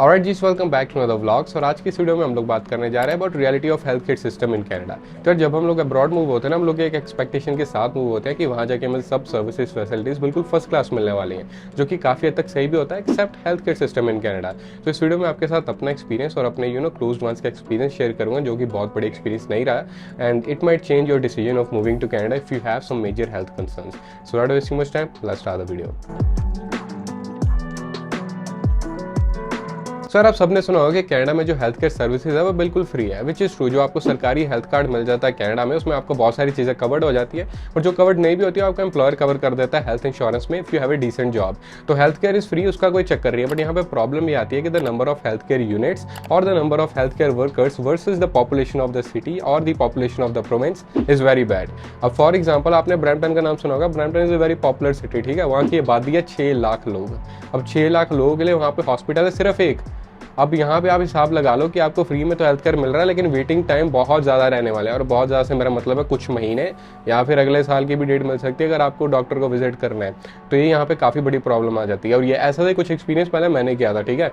Alright जी, welcome back to another vlogs. और आज की इस वीडियो में हम लोग बात करने जा रहे हैं about reality of health care system in Canada. तो जब हम लोग अब्रॉड मूव होते हैं ना, हम लोग एक एक्सपेक्टेशन के साथ मूव होते हैं कि वहाँ जाके हमें सब सर्विसेज फैसिलिटीज बिल्कुल फर्स्ट क्लास मिलने वाली हैं, जो कि काफ़ी हद तक सही भी होता है except health care system in Canada. तो इस वीडियो में आपके साथ अपना एक्सपीरियंस और अपने क्लोज वंस का एक्सपीरियंस शेयर करूँगा, जो कि बहुत बड़ी एक्सपीरियंस नहीं रहा and it might change your decision of moving to Canada if you have some major health concerns. So not wasting much time, let's start the video. Sir, आप सबने सुना होगा कि कनाडा में जो हेल्थ केयर सर्विसेज है वो बिल्कुल फ्री है, विच इज़ ट्रू। जो आपको सरकारी हेल्थ कार्ड मिल जाता है कनाडा में, उसमें आपको बहुत सारी चीज़ें कवर्ड हो जाती है, और जो कवर्ड नहीं भी होती है आपका एम्प्लॉयर कवर कर देता है हेल्थ इंश्योरेंस में if you have a decent job. तो हेल्थ केयर इज़ फ्री, उसका कोई चक्कर नहीं है। बट यहाँ पे प्रॉब्लम ये आती है कि the number of health care units और the number of health care workers versus the population of the city और the population of the province is very bad. अब फॉर एग्जाम्पल, आपने ब्रैम्पटन का नाम सुना होगा। Brampton is a very popular city, ठीक है। वहाँ की आबादी है 6 लाख लोग। अब 6 लाख लोगों के लिए वहाँ पे हॉस्पिटल है सिर्फ एक। अब यहाँ पे आप हिसाब लगा लो कि आपको फ्री में तो हेल्थ केयर मिल रहा है, लेकिन वेटिंग टाइम बहुत ज़्यादा रहने वाला है। और बहुत ज़्यादा से मेरा मतलब है कुछ महीने या फिर अगले साल की भी डेट मिल सकती है अगर आपको डॉक्टर को विजिट करना है। तो ये यहाँ पे काफ़ी बड़ी प्रॉब्लम आ जाती है। और ये ऐसा ही कुछ एक्सपीरियंस पहले मैंने किया था, ठीक है।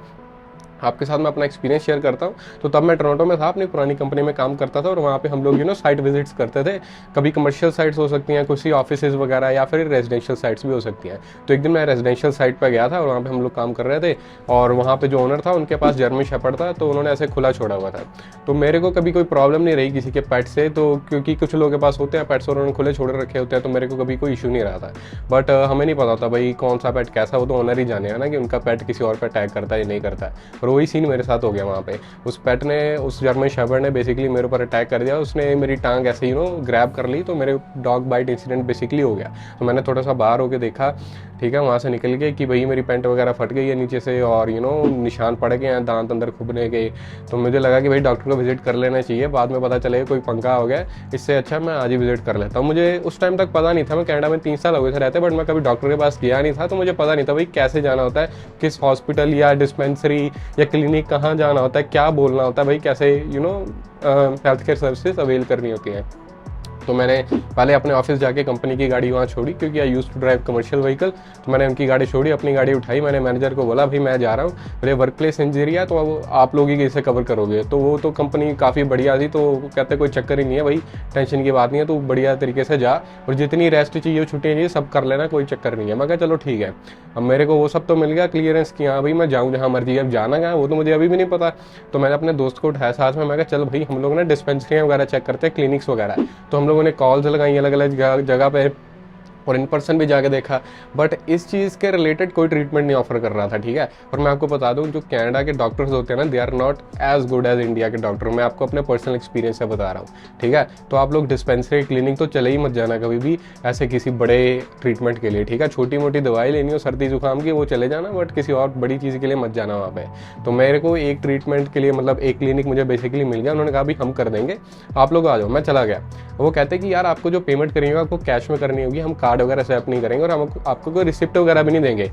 आपके साथ मैं अपना एक्सपीरियंस शेयर करता हूँ। तो तब मैं टोरंटो में था, अपनी पुरानी कंपनी में काम करता था, और वहाँ पे हम लोग साइट विजिट्स करते थे। कभी कमर्शियल साइट्स हो सकती हैं, कुछ ऑफिसेज वगैरह, या फिर रेजिडेंशियल साइट्स भी हो सकती हैं। तो एक दिन मैं रेजिडेंशियल साइट पर गया था और वहाँ पे हम लोग काम कर रहे थे, और वहाँ पे जो ओनर था उनके पास जर्मन शेफर्ड था, तो उन्होंने ऐसे खुला छोड़ा हुआ था। तो मेरे को कभी कोई प्रॉब्लम नहीं रही किसी के पेट से, तो क्योंकि कुछ लोगों के पास होते हैं पेट्स और उन्होंने खुले छोड़े रखे होते हैं, तो मेरे को कभी कोई इशू नहीं रहा था। बट हमें नहीं पता था भाई कौन सा पेट कैसा, वो तो ओनर ही जाने है ना कि उनका पेट किसी और पे अटैक करता है या नहीं करता है। और वही सीन मेरे साथ हो गया वहाँ पे। उस पेट ने, उस जर्मन शेफर्ड ने बेसिकली मेरे ऊपर अटैक कर दिया। उसने मेरी टांग ऐसे ग्रैब कर ली, तो मेरे डॉग बाइट इंसिडेंट बेसिकली हो गया। तो मैंने थोड़ा सा बाहर होके देखा, ठीक है, वहाँ से निकल गए कि भाई मेरी पैंट वगैरह फट गई है नीचे से, और निशान पड़ गए हैं, दांत अंदर खुबने के। तो मुझे लगा कि भाई डॉक्टर को विजिट कर लेना चाहिए, बाद में पता चले कोई पंगा हो गया, इससे अच्छा मैं आज ही विजिट कर लेता हूँ। मुझे उस टाइम तक पता नहीं था, मैं कनाडा में 3 साल हो गए थे रहते, बट मैं कभी डॉक्टर के पास गया नहीं था, तो मुझे पता नहीं था भाई कैसे जाना होता है, किस हॉस्पिटल या डिस्पेंसरी या क्लिनिक कहाँ जाना होता है, क्या बोलना होता है भाई, कैसे हेल्थ केयर सर्विसेज अवेल करनी होती हैं। तो मैंने पहले अपने ऑफिस जाके कंपनी की गाड़ी वहाँ छोड़ी, क्योंकि I used to drive commercial vehicle. तो मैंने उनकी गाड़ी छोड़ी, अपनी गाड़ी उठाई, मैंने मैनेजर को बोला भाई मैं जा रहा हूँ, मेरे वर्क प्लेस इंजरी है, तो आप लोग ही कैसे कवर करोगे। तो वो तो कंपनी काफ़ी बढ़िया थी, तो कहते कोई चक्कर ही नहीं है भाई, टेंशन की बात नहीं है, तो बढ़िया तरीके से जा, और जितनी रेस्ट चाहिए छुट्टियाँ चाहिए सब कर लेना, कोई चक्कर नहीं है। मैं कहा चलो ठीक है। अब मेरे को वो सब तो मिल गया क्लियरेंस कि हाँ भाई मैं जाऊँ जहाँ मर्जी। अब जाना कहाँ वो तो मुझे अभी भी नहीं पता। तो मैंने अपने दोस्त को उठाया साथ में, मैं कहा चल भाई हम लोग ना डिस्पेंसरियाँ वगैरह चेक करते हैं, क्लिनिक्स वगैरह। तो हम लोगों ने कॉल्स लगाई अलग अलग जगह पे, और इन पर्सन भी जाके देखा, बट इस चीज़ के रिलेटेड कोई ट्रीटमेंट नहीं ऑफर कर रहा था, ठीक है। और मैं आपको बता दूं, जो कनाडा के डॉक्टर्स होते हैं ना, they are not as good as India के डॉक्टर। मैं आपको अपने पर्सनल एक्सपीरियंस से बता रहा हूँ, ठीक है। तो आप लोग डिस्पेंसरी क्लिनिक तो चले ही मत जाना कभी भी ऐसे किसी बड़े ट्रीटमेंट के लिए, ठीक है। छोटी मोटी दवाई लेनी हो सर्दी जुकाम की वो चले जाना, बट किसी और बड़ी चीज़ के लिए मत जाना वहाँ पे। तो मेरे को एक ट्रीटमेंट के लिए मतलब एक क्लिनिक मुझे बेसिकली मिल गया। उन्होंने कहा भी हम कर देंगे, आप लोग आ जाओ। मैं चला गया। वो कहते कि यार आपको जो पेमेंट करनी होगी आपको कैश में करनी होगी, हम कार्ड वगैरह एक्सेप्ट नहीं करेंगे, और हम आपको कोई रिसिप्ट वगैरह भी नहीं देंगे।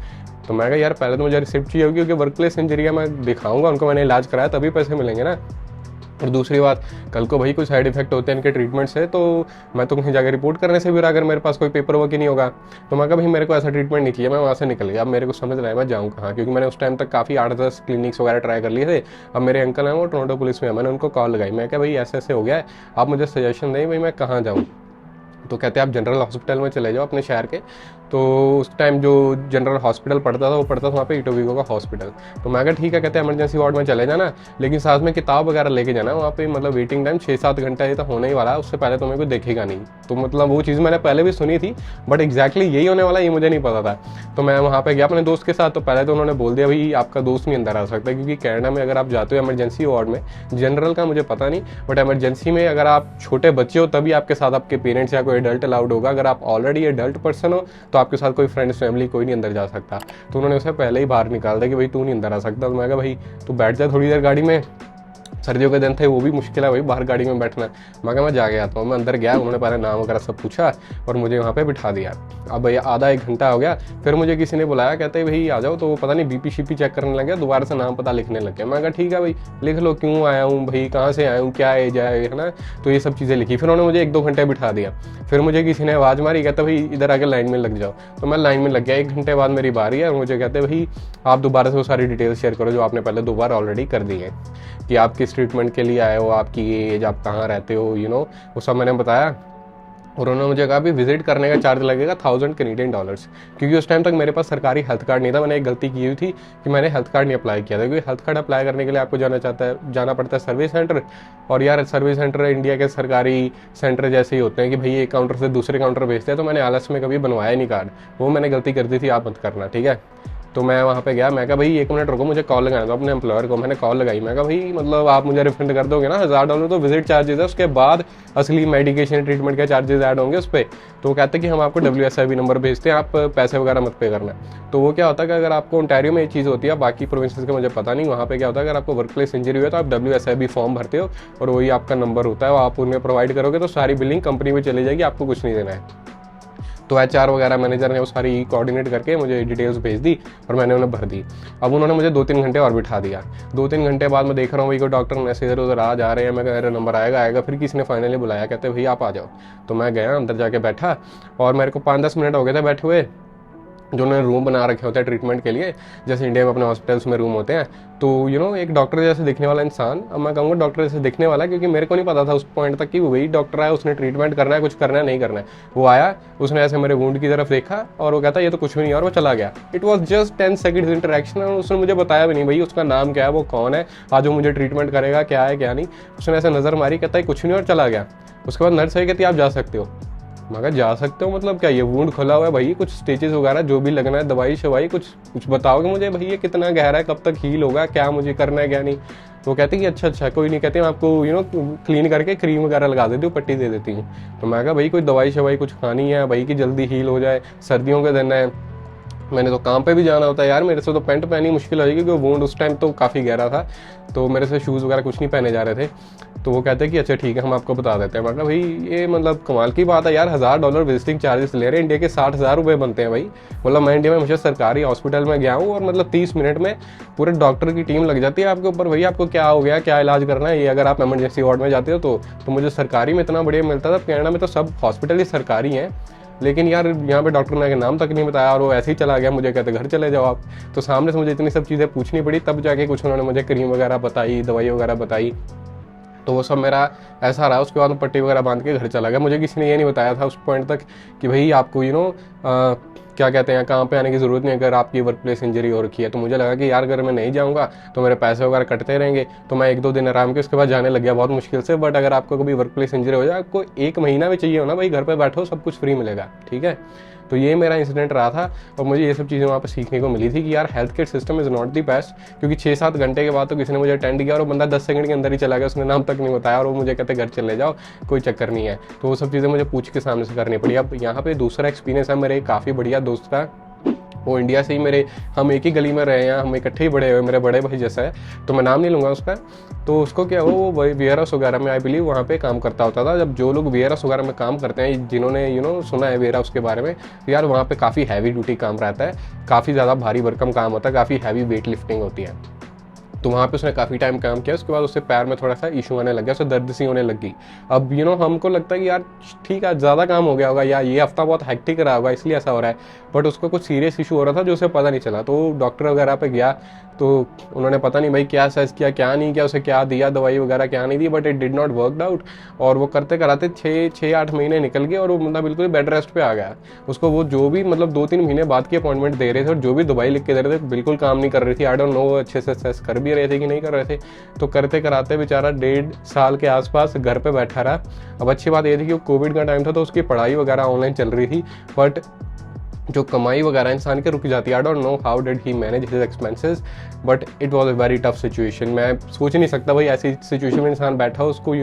तो मैं कहा यार पहले तो मुझे रिसिप्ट चाहिए होगी, क्योंकि वर्क प्लेस इंजरी है, मैं दिखाऊंगा उनको मैंने इलाज कराया, तभी पैसे मिलेंगे ना। और दूसरी बात, कल को भाई कोई साइड इफेक्ट होते हैं इनके ट्रीटमेंट से, तो मैं तो कहीं जाकर रिपोर्ट करने से भी रहा अगर मेरे पास कोई पेपर वर्क ही नहीं होगा। तो मैं कहा भाई मेरे को ऐसा ट्रीटमेंट नहीं चाहिए, मैं वहाँ से निकल गया। अब मेरे को समझ रहा है मैं जाऊँ कहाँ, क्योंकि मैंने उस टाइम तक काफ़ी 8-10 क्लिनिक्स वगैरह ट्राई कर लिए थे। अब मेरे अंकल हैं वो टोरंटो पुलिस में है, मैंने उनको कॉल लगाई, मैं कहा भाई ऐसे ऐसे हो गया है, आप मुझे सजेशन दें भाई मैं कहाँ जाऊँ। तो कहते हैं आप जनरल हॉस्पिटल में चले जाओ अपने शहर के। तो उस टाइम जो जनरल हॉस्पिटल पड़ता था वो पड़ता था वहाँ पे इटोबिको का हॉस्पिटल। तो मैं कहा ठीक है, कहते हैं इमरजेंसी वार्ड में चले जाना, लेकिन साथ में किताब वगैरह लेके जाना। वहाँ पे मतलब वेटिंग टाइम 6-7 घंटा ये तो होने ही वाला है, उससे पहले तो मेरे को देखेगा नहीं। तो मतलब वो चीज़ मैंने पहले भी सुनी थी, बट एग्जैक्टली यही होने वाला ये मुझे नहीं पता था। तो मैं वहाँ पे गया अपने दोस्त के साथ। तो पहले तो उन्होंने बोल दिया भाई आपका दोस्त नहीं अंदर आ सकता, क्योंकि कनाडा में अगर आप जाते हो इमरजेंसी वार्ड में, जनरल का मुझे पता नहीं, बट इमरजेंसी में अगर आप छोटे बच्चे हो तभी आपके साथ आपके पेरेंट्स या कोई एडल्ट अलाउड होगा। अगर आप ऑलरेडी एडल्ट पर्सन हो तो आपके साथ कोई फ्रेंड्स फैमिली कोई नहीं अंदर जा सकता। तो उन्होंने उसे पहले ही बाहर निकाल दिया कि भाई तू नहीं अंदर आ सकता। तो मैं कहा भाई तू बैठ जा थोड़ी देर गाड़ी में, सर्दियों के दिन थे, वो भी मुश्किल है भाई बाहर गाड़ी में बैठना। मैं जाके आता हूँ। मैं अंदर गया, उन्होंने पहले नाम वगैरह सब पूछा और मुझे वहाँ पे बिठा दिया। अब भैया आधा एक घंटा हो गया, फिर मुझे किसी ने बुलाया, कहते भाई आ जाओ। तो वो पता नहीं बीपी शीपी चेक करने लग गया, दोबारा से नाम पता लिखने लग गया। मैं कहा ठीक है भाई लिख लो, क्यों आया हूँ भाई, कहाँ से आया हूँ, क्या एज है ना। तो ये सब चीज़ें लिखी, फिर उन्होंने मुझे 1-2 घंटे बिठा दिया। फिर मुझे किसी ने आवाज़ मारी, कहता भाई इधर आके लाइन में लग जाओ। तो मैं लाइन में लग गया। 1 घंटे बाद मेरी बारी है और मुझे कहते भाई आप दोबारा से वो सारी डिटेल्स शेयर करो जो आपने पहले 2 बार ऑलरेडी कर दी है, कि आप किस ट्रीटमेंट के लिए आए हो, आपकी एज, आप कहाँ रहते हो, वो सब मैंने बताया। और उन्होंने मुझे कहा भी विजिट करने का चार्ज लगेगा $1000 क्योंकि उस टाइम तक मेरे पास सरकारी हेल्थ कार्ड नहीं था। मैंने एक गलती की हुई थी कि मैंने हेल्थ कार्ड नहीं अप्लाई किया था, क्योंकि हेल्थ कार्ड अप्लाई करने के लिए आपको जाना पड़ता है सर्विस सेंटर। और यार सर्विस सेंटर इंडिया के सरकारी सेंटर जैसे ही होते हैं कि भाई एक काउंटर से दूसरे काउंटर भेजते हैं। तो मैंने आलस में कभी बनवाया नहीं कार्ड, वो मैंने गलती कर दी थी, आप मत करना ठीक है। तो मैं वहाँ पे गया, मैं कहा भाई 1 मिनट रुको, मुझे कॉल लगाना था अपने एम्प्लॉयर को। मैंने कॉल लगाई, मैं कहा भाई मतलब आप मुझे रिफंड कर दोगे ना, $1000 तो विजिट चार्जेस है, उसके बाद असली मेडिकेशन ट्रीटमेंट के चार्जेस ऐड होंगे उस पर। तो वो कहते हैं कि हम आपको WSIB नंबर भेजते हैं, आप पैसे वगैरह मत पे करना। तो वो क्या होता है कि अगर आपको ओंटारियो में ये चीज़ होती है, बाकी प्रोविंसेस का मुझे पता नहीं, वहाँ पे क्या होता है अगर आपको वर्क प्लेस इंजरी हुई है तो आप WSIB फॉर्म भरते हो और वही आपका नंबर होता है, वो आप उन्हें प्रोवाइड करोगे तो सारी बिलिंग कंपनी में चली जाएगी, आपको कुछ नहीं देना है। तो HR वगैरह मैनेजर ने वो सारी कोऑर्डिनेट करके मुझे डिटेल्स भेज दी और मैंने उन्हें भर दी। अब उन्होंने मुझे 2-3 घंटे और बिठा दिया। 2-3 घंटे बाद मैं देख रहा हूँ भाई कोई डॉक्टर मैसेज इधर उधर आ जा रहे हैं। मैं मेरा नंबर आएगा। फिर किसी ने फाइनली बुलाया, कहते भाई आप आ जाओ। तो मैं गया, अंदर जाके बैठा और मेरे को 5-10 मिनट हो गए थे बैठे हुए। जो उन्होंने रूम बना रखे होते हैं ट्रीटमेंट के लिए, जैसे इंडिया में अपने हॉस्पिटल्स में रूम होते हैं। तो एक डॉक्टर जैसे दिखने वाला इंसान, अब मैं कहूँगा डॉक्टर जैसे दिखने वाला, क्योंकि मेरे को नहीं पता था उस पॉइंट तक कि वही डॉक्टर आया, उसने ट्रीटमेंट करना है, कुछ करना है नहीं करना है। वो आया, उसने ऐसे मेरे वुंड की तरफ देखा और वो कहता ये तो कुछ भी नहीं, और वो चला गया। It was just 10 seconds interaction. और उसने मुझे बताया भी नहीं भाई उसका नाम क्या है, वो कौन है, आज वो मुझे ट्रीटमेंट करेगा, क्या है क्या नहीं। उसने ऐसे नज़र मारी, कहता है कुछ नहीं, और चला गया। उसके बाद नर्स आई, कहती आप जा सकते हो। मगर जा सकते हो मतलब क्या, ये वुंड खुला हुआ है भाई, कुछ स्टिचेस वगैरह जो भी लगना है, दवाई शवाई कुछ बताओगे मुझे भाई, ये कितना गहरा है, कब तक हील होगा, क्या मुझे करना है क्या नहीं। तो कहते कि अच्छा कोई नहीं, कहते मैं आपको क्लीन करके क्रीम वगैरह लगा देती हूँ, पट्टी दे देती हूँ। तो मैं कहा भाई कोई दवाई शवाई कुछ खानी है भाई कि जल्दी हील हो जाए, सर्दियों के दिन है, मैंने तो काम पे भी जाना होता है यार, मेरे से तो पैंट पहनी मुश्किल हो जाएगी क्योंकि वुंड उस टाइम तो काफ़ी गहरा था। तो मेरे से शूज़ वगैरह कुछ नहीं पहने जा रहे थे। तो वो कहते हैं कि अच्छा ठीक है हम आपको बता देते हैं। मैं कहा भाई ये मतलब कमाल की बात है यार, $1000 विजिटिंग चार्जेस ले रहे हैं, इंडिया के 60,000 रुपये बनते हैं भाई। मतलब मैं इंडिया में मुझे सरकारी हॉस्पिटल में गया हूँ और मतलब 30 मिनट में पूरे डॉक्टर की टीम लग जाती है आपके ऊपर, भाई आपको क्या हो गया, क्या इलाज करना है। ये अगर आप इमरजेंसी वार्ड में जाते हो तो मुझे सरकारी में इतना बढ़िया मिलता था। कनाडा में तो सब हॉस्पिटल ही सरकारी हैं, लेकिन यार यहाँ पे डॉक्टर ने नाम तक नहीं बताया और वो ऐसे ही चला गया। मुझे कहते घर चले जाओ आप। तो सामने से मुझे इतनी सब चीज़ें पूछनी पड़ी, तब जाके कुछ उन्होंने मुझे क्रीम वगैरह बताई, दवाई वगैरह बताई। तो वो सब मेरा ऐसा रहा। उसके बाद मैं पट्टी वगैरह बांध के घर चला गया। मुझे किसी ने ये नहीं बताया था उस पॉइंट तक कि भाई आपको क्या कहते हैं काम पे आने की ज़रूरत नहीं अगर आपकी वर्क प्लेस इंजरी हो रखी है। तो मुझे लगा कि यार अगर मैं नहीं जाऊँगा तो मेरे पैसे वगैरह कटते रहेंगे। तो मैं 1-2 दिन आराम के उसके बाद जाने लग गया बहुत मुश्किल से। बट अगर आपको कभी वर्क प्लेस इंजरी हो जाए, आपको 1 महीना भी चाहिए हो ना भाई, घर पे बैठो सब कुछ फ्री मिलेगा, ठीक है। तो ये मेरा इंसिडेंट रहा था और मुझे ये सब चीज़ें वहाँ पे सीखने को मिली थी कि यार health care system is not the best. क्योंकि 6-7 घंटे के बाद तो किसी ने मुझे अटेंड किया और वो बंदा 10 सेकंड के अंदर ही चला गया, उसने नाम तक नहीं बताया और वो मुझे कहते घर चले जाओ, कोई चक्कर नहीं है। तो वो सब चीज़ें मुझे पूछ के सामने से करनी पड़ी। अब यहाँ पे दूसरा एक्सपीरियंस है मेरे काफ़ी बढ़िया दोस्त का, वो इंडिया से ही हम एक ही गली में रहे हैं, हम इकट्ठे ही बड़े हुए, मेरे बड़े भाई जैसा है। तो मैं नाम नहीं लूँगा उसका। तो उसको क्या हो, वो वेयर हाउस वगैरह में आई बिलीव वहाँ पे काम करता होता था। जब जो लोग वेयर हाउस वगैरह में काम करते हैं, जिन्होंने सुना है वेयर हाउस के बारे में, तो यार वहाँ पे काफ़ी हैवी ड्यूटी काम रहता है, काफ़ी ज़्यादा भारी भरकम काम होता है, काफ़ी हैवी वेट लिफ्टिंग होती है। तो वहाँ पे उसने काफ़ी टाइम काम किया। उसके बाद उससे पैर में थोड़ा सा इशू आने लग गया, उसे दर्द सी होने लगी। अब हमको लगता है कि यार ठीक है ज़्यादा काम हो गया होगा या ये हफ्ता बहुत हेक्टिक रहा होगा इसलिए ऐसा हो रहा है। बट उसको कुछ सीरियस इशू हो रहा था जो उसे पता नहीं चला। तो डॉक्टर वगैरह पे गया तो उन्होंने पता नहीं भाई क्या सर्च किया क्या नहीं किया, उसे क्या दिया दवाई वगैरह क्या नहीं दी, but it did not worked out. और वो करते कराते 6-8 महीने निकल गए और वो मतलब बिल्कुल बेड रेस्ट पे आ गया। उसको वो जो भी मतलब 2-3 महीने बाद की अपॉइंटमेंट दे रहे थे और जो भी दवाई लिख के दे रहे थे बिल्कुल काम नहीं कर रही थी। आई डोंट नो अच्छे से असेस कर भी रहे थे कि नहीं कर रहे थे। तो करते कराते बेचारा 1.5 साल के आसपास घर पे बैठा रहा। अब अच्छी बात ये थी कि कोविड का टाइम था तो उसकी पढ़ाई वगैरह ऑनलाइन चल रही थी, बट जो कमाई वगैरह इंसान के रुक जाती है। I don't know how did he manage his expenses, but it was a very tough situation. मैं सोच नहीं सकता भाई ऐसी सिचुएशन में इंसान बैठा हो, उसको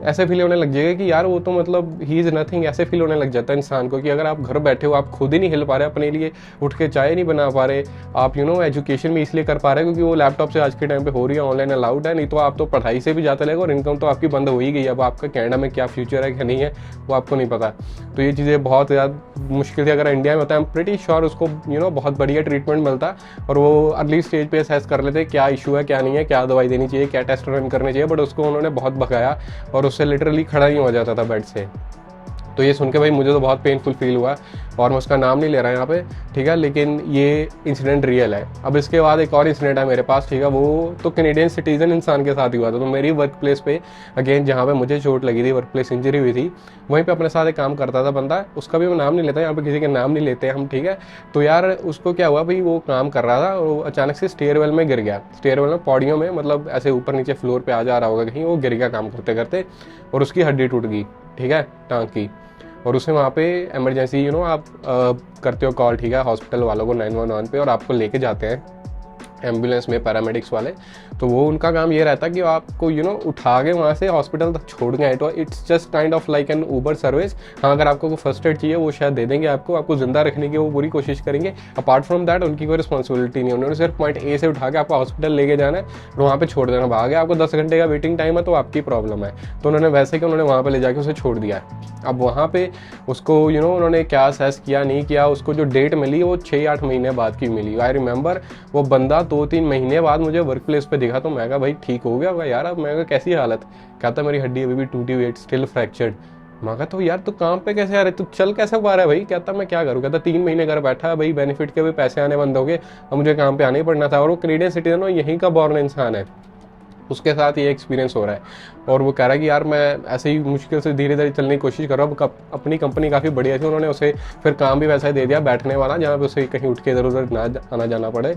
ऐसे फील होने लग जाएगा कि यार वो तो मतलब ही इज़ नथिंग, ऐसे फील होने लग जाता है इंसान को कि अगर आप घर बैठे हो, आप खुद ही नहीं हिल पा रहे अपने लिए, उठ के चाय नहीं बना पा रहे, आप एजुकेशन भी इसलिए कर पा रहे क्योंकि वो लैपटॉप से आज के टाइम पे हो रही है, ऑनलाइन अलाउड है, नहीं तो आप तो पढ़ाई से भी जाते रहेगा और इनकम तो आपकी बंद हो ही गई। अब आपका कनाडा में क्या फ्यूचर है क्या नहीं है वो आपको नहीं पता। तो ये चीज़ें बहुत ज़्यादा मुश्किल से अगर इंडिया में होता है, आई एम प्रीटी श्योर उसको बहुत बढ़िया ट्रीटमेंट मिलता और वो अर्ली स्टेज पे असेस कर लेते क्या इशू है क्या नहीं है, क्या दवाई देनी चाहिए, क्या टेस्ट रन करने चाहिए। बट उसको उन्होंने बहुत भगाया और उससे लिटरली खड़ा ही हो जाता था बेड से। तो ये सुन के भाई मुझे तो बहुत पेनफुल फील हुआ और मैं उसका नाम नहीं ले रहा यहाँ पे, ठीक है, लेकिन ये इंसिडेंट रियल है। अब इसके बाद एक और इंसिडेंट है मेरे पास, ठीक है, वो तो कैनेडियन सिटीजन इंसान के साथ ही हुआ था। तो मेरी वर्क प्लेस पे अगेन जहाँ पे मुझे चोट लगी थी, वर्क प्लेस इंजरी हुई थी, वहीं पे अपने साथ एक काम करता था बंदा, उसका भी मैं नाम नहीं लेता, यहाँ पे किसी के नाम नहीं लेते हम, ठीक है। तो यार उसको क्या हुआ भाई, वो काम कर रहा था और वो अचानक से स्टेयरवेल में गिर गया, स्टेयरवेल में पौड़ियों में, मतलब ऐसे ऊपर नीचे फ्लोर पे आ जा रहा होगा कहीं, वो गिर गया काम करते करते और उसकी हड्डी टूट गई, ठीक है, टांग की। और उसे वहाँ पे इमरजेंसी आप करते हो कॉल, ठीक है, हॉस्पिटल वालों को 911 पे, और आपको लेके जाते हैं एम्बुलेंस में पैरामेडिक्स वाले। तो वो उनका काम ये रहता है कि आपको उठा के वहाँ से हॉस्पिटल तक छोड़ गए। तो it's just kind of like an Uber service. हाँ, अगर आपको कोई फर्स्ट एड चाहिए वो शायद दे देंगे, आपको जिंदा रखने की वो पूरी कोशिश करेंगे। अपार्ट फ्रॉम दैट उनकी कोई रिस्पॉन्सिबिलिटी नहीं है, उन्होंने सिर्फ पॉइंट ए से उठा के आपको हॉस्पिटल लेके जाना है और वहाँ पे छोड़ देना। भागे आपको 10 घंटे का वेटिंग टाइम है तो आपकी प्रॉब्लम है। तो उन्होंने वैसे कि उन्होंने वहाँ पे ले जाके उसे छोड़ दिया है। अब वहाँ पे उसको उन्होंने क्या असेस किया नहीं किया, उसको जो डेट मिली वो 6-8 महीने बाद की मिली। आई रिमेंबर वो बंदा 2-3 महीने बाद मुझे वर्क प्लेस पे दिखा। तो मैं कहा भाई ठीक हो गया होगा यार। अब मैं कहा कैसी हालत, कहता मेरी हड्डी अभी भी टूटी हुई है, स्टिल फ्रैक्चर्ड। मैं कहा तो यार तू काम पे कैसे आ रहा है, तू चल कैसे पा रहा है भाई। कहता मैं क्या करूँ, कहता 3 महीने घर बैठा है भाई, बेनिफिट के भी पैसे आने बंद हो गए, अब मुझे काम पे आना ही पड़ना था। और वो कैनेडियन सिटीजन हो, यहीं का बॉर्न इंसान है, उसके साथ ये एक्सपीरियंस हो रहा है। और वो कह रहा है कि यार मैं ऐसे ही मुश्किल से धीरे धीरे चलने की कोशिश कर रहा हूँ। अपनी कंपनी काफ़ी बढ़िया थी, उन्होंने उसे फिर काम भी वैसा ही दे दिया बैठने वाला, जहाँ पे उसे कहीं उठ के इधर उधर ना आना जाना पड़े।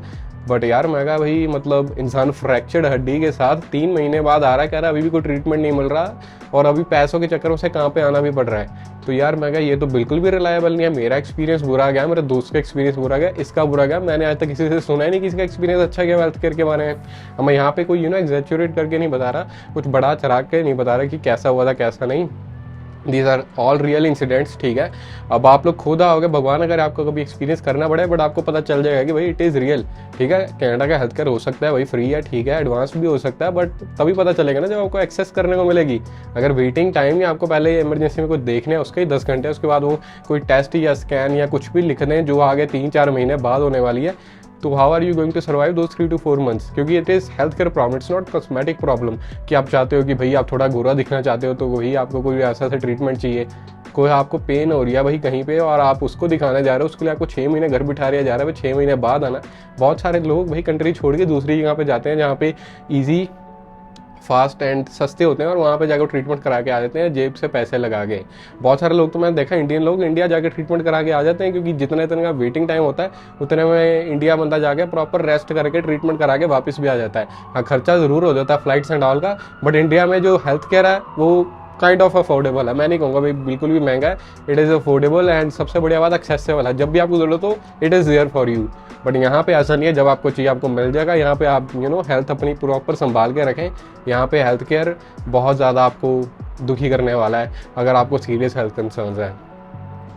बट यार मैं कहा भाई मतलब इंसान फ्रैक्चर्ड हड्डी के साथ 3 महीने बाद आ रहा है, कह रहा है अभी भी कोई ट्रीटमेंट नहीं मिल रहा और अभी पैसों के चक्कर में से कहाँ पे आना भी पड़ रहा है। तो यार मैं कहा ये तो बिल्कुल भी रिलायबल नहीं है। मेरा एक्सपीरियंस बुरा गया, मेरे दोस्त का एक्सपीरियंस बुरा गया, इसका बुरा गया। मैंने आज तक किसी से सुना ही नहीं किसी का एक्सपीरियंस अच्छा गया हेल्थ केयर के बारे में। अब मैं यहाँ पे कोई एग्जैचुरेट करके नहीं बता रहा, कुछ बड़ा चढ़ा के नहीं बता रहा कि कैसा हुआ था कैसा नहीं। These are all real incidents, ठीक है। अब आप लोग खुद आओगे, भगवान अगर आपको कभी एक्सपीरियंस करना पड़े, बट आपको पता चल जाएगा कि भाई इट इज़ रियल, ठीक है। कनाडा का हेल्थ केयर हो सकता है भाई फ्री है, ठीक है, एडवांस भी हो सकता है, बट तभी पता चलेगा ना जब आपको एक्सेस करने को मिलेगी। अगर वेटिंग टाइम या आपको पहले इमरजेंसी में कुछ देखने है उसके ही 10 घंटे, उसके बाद वो कोई टेस्ट या स्कैन या कुछ भी लिख दें जो आगे 3-4 महीने बाद होने वाली है, तो how are you going to survive those 3 to 4 months? क्योंकि it is health care problem, it's not cosmetic problem कि आप चाहते हो कि भाई आप थोड़ा गोरा दिखना चाहते हो तो वही आपको कोई ऐसा ट्रीटमेंट चाहिए। कोई आपको पेन हो रही है भाई कहीं पे और आप उसको दिखाने जा रहे हो, उसके लिए आपको 6 महीने घर बिठा रहा जा रहा है, 6 महीने बाद आना। बहुत सारे लोग भाई कंट्री छोड़ के दूसरी जगह पे जाते हैं जहाँ पे ईजी, फास्ट एंड सस्ते होते हैं और वहाँ पे जाकर ट्रीटमेंट करा के आ जाते हैं जेब से पैसे लगा के। बहुत सारे लोग तो मैंने देखा इंडियन लोग इंडिया जाके ट्रीटमेंट करा के आ जाते हैं, क्योंकि जितने इतने का वेटिंग टाइम होता है उतने में इंडिया बंदा जाके प्रॉपर रेस्ट करके ट्रीटमेंट करा के वापस भी आ जाता है। हाँ, खर्चा ज़रूर हो जाता है फ्लाइट्स एंड ऑल का, बट इंडिया में जो हेल्थ केयर है वो काइंड ऑफ अफोर्डेबल है। मैं नहीं कहूँगा भाई बिल्कुल भी महंगा है, इट इज़ अफोर्डेबल एंड सबसे बढ़िया बात एक्सेसिबल है। जब भी आपको ज़रूरत हो it is there for you. But यहाँ पे ऐसा नहीं है, जब आपको चाहिए आपको मिल जाएगा। यहाँ पे आप हेल्थ अपनी प्रॉपर संभाल के रखें। यहाँ पे हेल्थ केयर बहुत ज़्यादा आपको दुखी करने वाला है अगर आपको सीरियस हेल्थ कंसर्न्स हैं।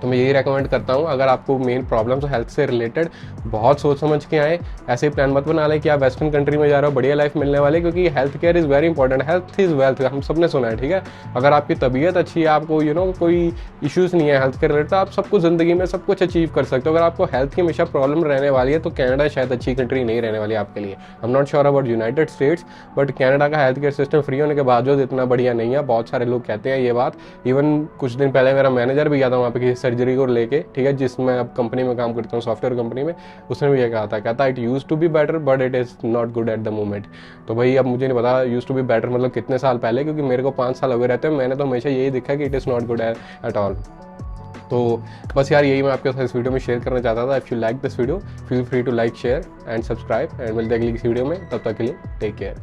तो मैं यही रेकमेंड करता हूँ, अगर आपको मेन प्रॉब्लम्स हेल्थ से रिलेटेड, बहुत सोच समझ के आए। ऐसे प्लान मत बना लें कि आप वेस्टर्न कंट्री में जा रहे हो बढ़िया लाइफ मिलने वाले, क्योंकि health care is very important. Health is wealth, हम सब ने सुना है, ठीक है। अगर आपकी तबीयत अच्छी है, आपको कोई इश्यूज़ नहीं है हेल्थ केयर रिलेटेड, आप सबको ज़िंदगी में सब कुछ अचीव कर सकते हो। अगर आपको हेल्थ की हमेशा प्रॉब्लम रहने वाली है तो कनाडा शायद अच्छी कंट्री नहीं रहने वाली आपके लिए। I am not sure about United states, but Canada का हेल्थ केयर सिस्टम फ्री होने के बावजूद इतना बढ़िया नहीं है। बहुत सारे लोग कहते हैं ये बात। इवन कुछ दिन पहले मेरा मैनेजर भी गया था वहाँ पे किसी सर्जरी को लेके, ठीक है, जिसमें अब कंपनी में काम करता हूँ, सॉफ्टवेयर कंपनी में, उसने भी ये कहा था, कहता it use to be better but it is not good at the moment. तो भाई अब मुझे नहीं पता यूज टू बी बेटर मतलब कितने साल पहले, क्योंकि मेरे को 5 साल हो गए रहते हैं, मैंने तो हमेशा यही देखा कि it is not good at all. तो बस यार यही मैं आपके साथ इस वीडियो में शेयर करना चाहता था। If you like this video feel free to like, share and subscribe, and मिलते हैं अगली किसी वीडियो में। तब तक के लिए टेक केयर।